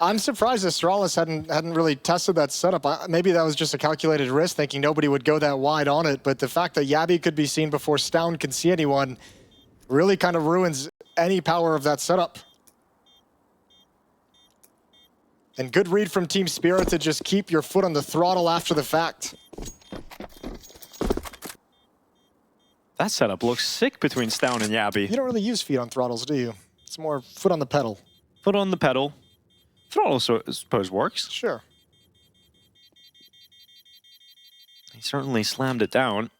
I'm surprised Astralis hadn't really tested that setup. Maybe that was just a calculated risk, thinking nobody would go that wide on it. But the fact that Yabby could be seen before Stown can see anyone really kind of ruins any power of that setup. And good read from Team Spirit to just keep your foot on the throttle after the fact. That setup looks sick between Stown and Yabby. You don't really use feet on throttles, do you? It's more foot on the pedal. Foot on the pedal. Throttle, I suppose, works. Sure. He certainly slammed it down.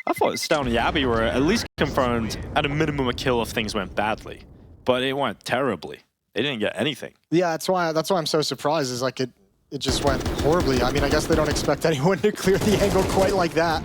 I thought Stown and Yabby were at least confirmed at a minimum a kill if things went badly. But it went terribly. They didn't get anything. Yeah, that's why I'm so surprised, is like it just went horribly. I mean, I guess they don't expect anyone to clear the angle quite like that.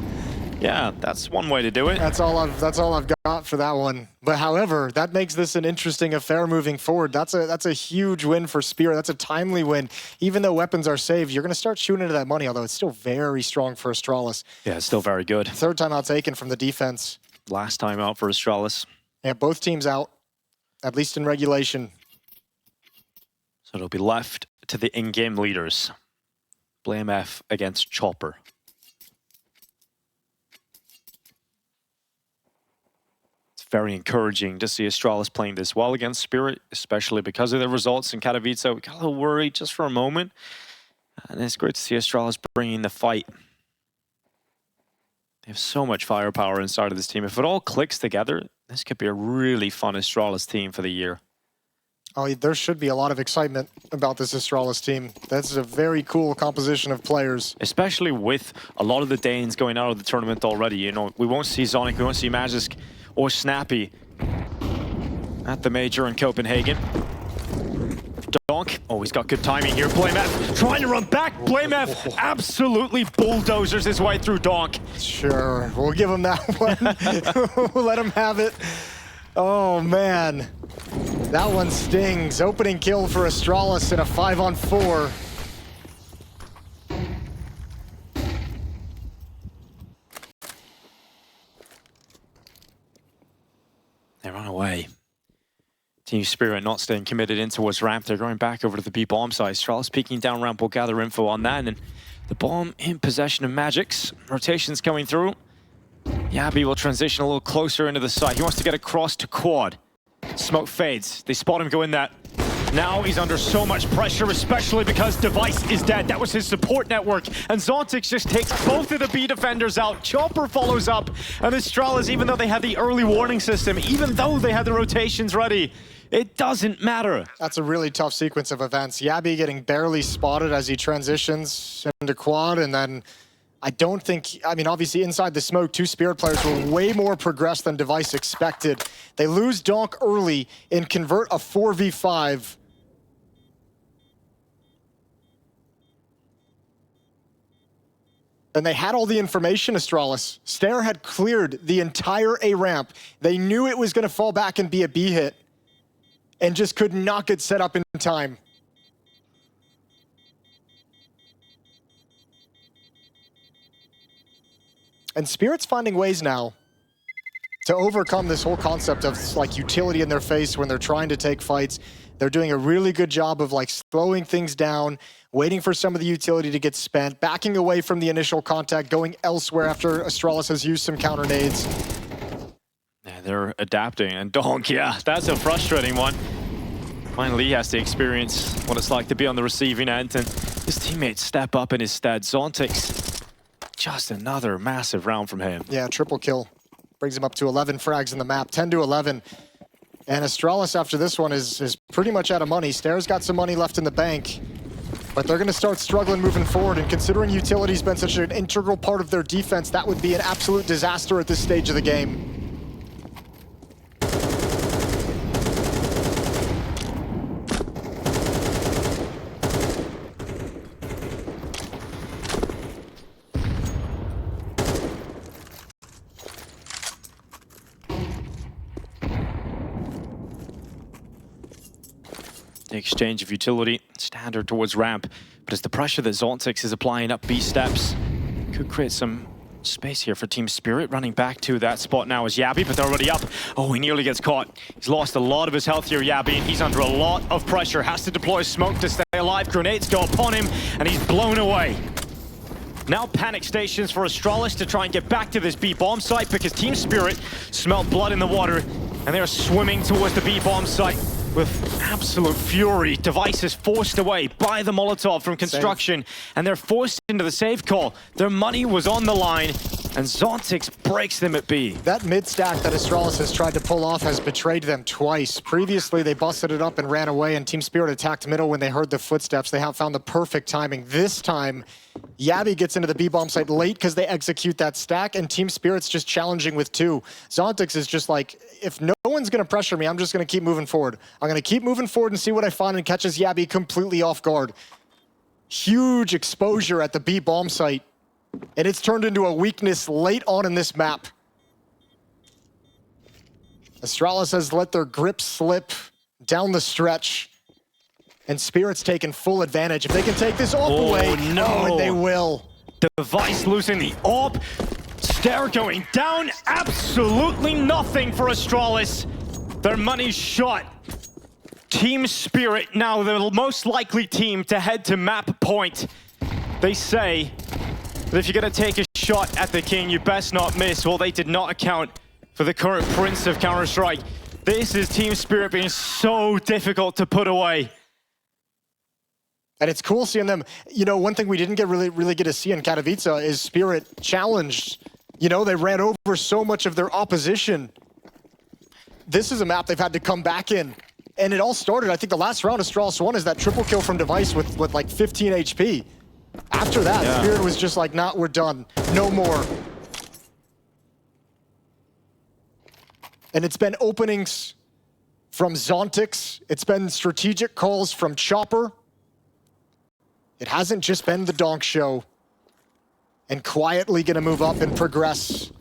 Yeah, that's one way to do it. That's all I've got for that one. But however, that makes this an interesting affair moving forward. That's a huge win for Spirit. That's a timely win. Even though weapons are saved, you're going to start shooting into that money, although it's still very strong for Astralis. Yeah, it's still very good. 3rd time out taken from the defense. Last time out for Astralis. Yeah, both teams out, at least in regulation. So it'll be left to the in-game leaders. Blame F against Chopper. Very encouraging to see Astralis playing this well against Spirit, especially because of the results in Katowice. We got a little worried just for a moment. And it's great to see Astralis bringing the fight. They have so much firepower inside of this team. If it all clicks together, this could be a really fun Astralis team for the year. Oh, there should be a lot of excitement about this Astralis team. That's a very cool composition of players. Especially with a lot of the Danes going out of the tournament already. You know, we won't see Zonic, we won't see Magisk or Snappy at the Major in Copenhagen. Donk. Oh, he's got good timing here. BlameF trying to run back. BlameF absolutely bulldozers his way through Donk. Sure, we'll give him that one. We'll let him have it. Oh, man. That one stings. Opening kill for Astralis in a 5-on-4. They run away. Team Spirit not staying committed in towards ramp. They're going back over to the B bomb side. Astralis peeking down ramp will gather info on that. And the bomb in possession of Magic's. Rotations coming through. Yabi will transition a little closer into the site. He wants to get across to quad. Smoke fades. They spot him go in that. Now he's under so much pressure, especially because Device is dead. That was his support network. And Zontix just takes both of the B defenders out. Chopper follows up. And Astralis, even though they had the early warning system, even though they had the rotations ready, it doesn't matter. That's a really tough sequence of events. Yabi getting barely spotted as he transitions into quad, and then I don't think, I mean, obviously inside the smoke, two Spirit players were way more progressed than Device expected. They lose Donk early and convert a 4v5. And they had all the information, Astralis. Stair had cleared the entire A ramp. They knew it was going to fall back and be a B hit, and just could not get set up in time. And Spirit's finding ways now to overcome this whole concept of like utility in their face when they're trying to take fights. They're doing a really good job of like slowing things down, waiting for some of the utility to get spent, backing away from the initial contact, going elsewhere after Astralis has used some counter nades. Yeah, they're adapting, and Donk, yeah, that's a frustrating one. Finally, he has to experience what it's like to be on the receiving end, and his teammates step up in his stead. Zontix, just another massive round from him. Yeah, triple kill. Brings him up to 11 frags in the map, 10 to 11. And Astralis after this one is pretty much out of money. Stair's got some money left in the bank, but they're going to start struggling moving forward. And considering utility's been such an integral part of their defense, that would be an absolute disaster at this stage of the game. The exchange of utility, standard towards ramp, but it's the pressure that Zontix is applying up B steps. Could create some space here for Team Spirit. Running back to that spot now is Yabi, but they're already up. Oh, he nearly gets caught. He's lost a lot of his health here, Yabi, and he's under a lot of pressure. Has to deploy smoke to stay alive. Grenades go upon him, and he's blown away. Now panic stations for Astralis to try and get back to this B bomb site because Team Spirit smelled blood in the water, and they're swimming towards the B bomb site with absolute fury. Device is forced away by the Molotov from construction, and they're forced into the save call. Their money was on the line, and Zontix breaks them at B. That mid-stack that Astralis has tried to pull off has betrayed them twice. Previously, they busted it up and ran away, and Team Spirit attacked middle when they heard the footsteps. They have found the perfect timing. This time, Yabi gets into the B-bomb site late because they execute that stack, and Team Spirit's just challenging with two. Zontix is just like, if no one's going to pressure me, I'm just going to keep moving forward. I'm going to keep moving forward and see what I find, and catches Yabi completely off guard. Huge exposure at the B-bomb site, and it's turned into a weakness late on in this map. Astralis has let their grip slip down the stretch, and Spirit's taken full advantage. If they can take this AWP away, no. And they will. Device losing the AWP. Stair going down. Absolutely nothing for Astralis. Their money's shot. Team Spirit now the most likely team to head to map point. They say that if you're going to take a shot at the king, you best not miss. Well, they did not account for the current prince of Counter-Strike. This is Team Spirit being so difficult to put away. And it's cool seeing them. You know, one thing we didn't really get to see in Katowice is Spirit challenged. You know, they ran over so much of their opposition. This is a map they've had to come back in. And it all started, I think the last round Astralis won is that triple kill from Device with like 15 HP. After that, Spirit was just like, nah, we're done. No more. And it's been openings from Zontix. It's been strategic calls from Chopper. It hasn't just been the donk show. And quietly gonna move up and progress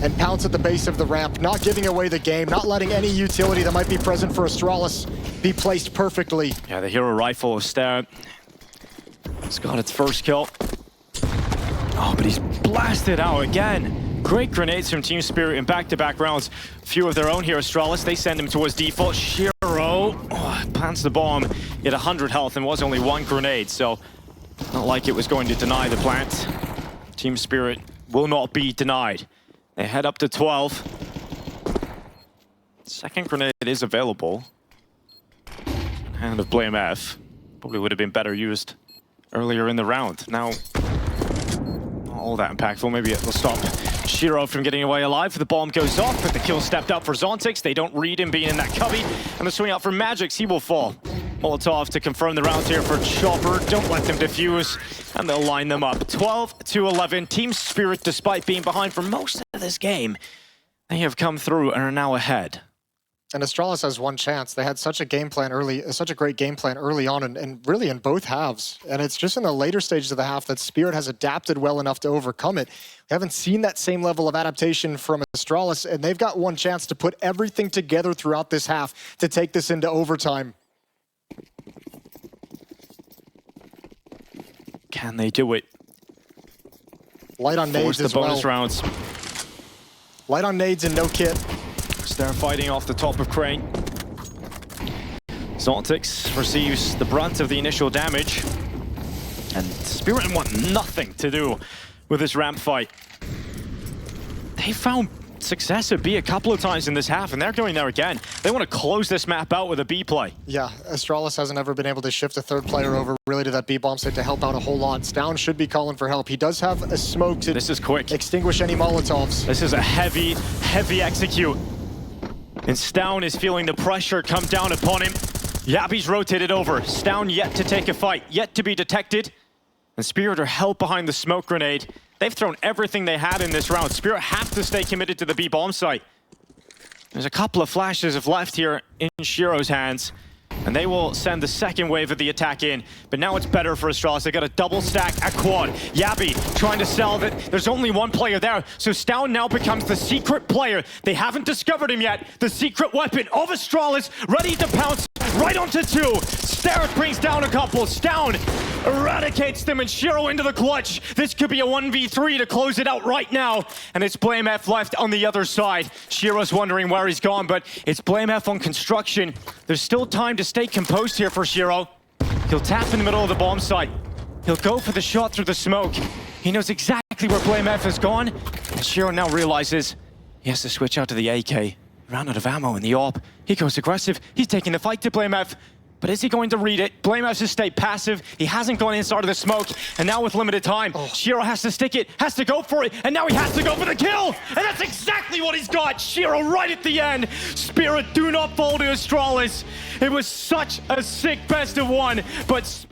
and pounce at the base of the ramp, not giving away the game, not letting any utility that might be present for Astralis be placed perfectly. Yeah, the hero rifle of Stare. It's got its first kill. Oh, but he's blasted out again. Great grenades from Team Spirit in back-to-back rounds. Few of their own here, Astralis. They send him towards default. Shiro plants the bomb. He had 100 health and was only one grenade, so not like it was going to deny the plant. Team Spirit will not be denied. They head up to 12. Second grenade is available. Hand of Blame F. Probably would have been better used earlier in the round. Now, not all that impactful. Maybe it will stop Shiro from getting away alive. The bomb goes off, but the kill stepped up for Zontix. They don't read him being in that cubby. And the swing out for Magix, he will fall. Molotov to confirm the round here for Chopper. Don't let them defuse, and they'll line them up. 12-11. Team Spirit, despite being behind for most of this game, they have come through and are now ahead. And Astralis has one chance. They had such a game plan early, such a great game plan early on, and really in both halves. And it's just in the later stages of the half that Spirit has adapted well enough to overcome it. We haven't seen that same level of adaptation from Astralis, and they've got one chance to put everything together throughout this half to take this into overtime. Can they do it? Light on nades as the bonus well. rounds. Light on nades and no kit. They're fighting off the top of Crane. Zontix receives the brunt of the initial damage. And Spirit want nothing to do with this ramp fight. They found success at B a couple of times in this half, and they're going there again. They want to close this map out with a B play. Yeah, Astralis hasn't ever been able to shift a third player over really to that B bomb site to help out a whole lot. Stown should be calling for help. He does have a smoke to This is quick. extinguish any Molotovs. This is a heavy execute. And Stown is feeling the pressure come down upon him. Yabi's rotated over. Stown yet to take a fight, yet to be detected. And Spirit are held behind the smoke grenade. They've thrown everything they had in this round. Spirit have to stay committed to the B bomb site. There's a couple of flashes of left here in Shiro's hands. And they will send the second wave of the attack in. But now it's better for Astralis. They got a double stack at quad. Yabi trying to sell that. There's only one player there. So Stown now becomes the secret player. They haven't discovered him yet. The secret weapon of Astralis, ready to pounce right onto two. Starrett brings down a couple. Stown eradicates them and Shiro into the clutch. This could be a 1v3 to close it out right now. And it's Blame F left on the other side. Shiro's wondering where he's gone, but it's Blame F on construction. There's still time to stay composed here for Shiro. He'll tap in the middle of the bomb site. He'll go for the shot through the smoke. He knows exactly where Blame F has gone. And Shiro now realizes he has to switch out to the AK. Ran out of ammo in the AWP. He goes aggressive. He's taking the fight to Blame F. But is he going to read it? Blame F has stayed passive. He hasn't gone inside of the smoke. And now with limited time, Shiro has to stick it, has to go for it. And now he has to go for the kill. And that's exactly what he's got. Shiro right at the end. Spirit do not fall to Astralis. It was such a sick best of one. But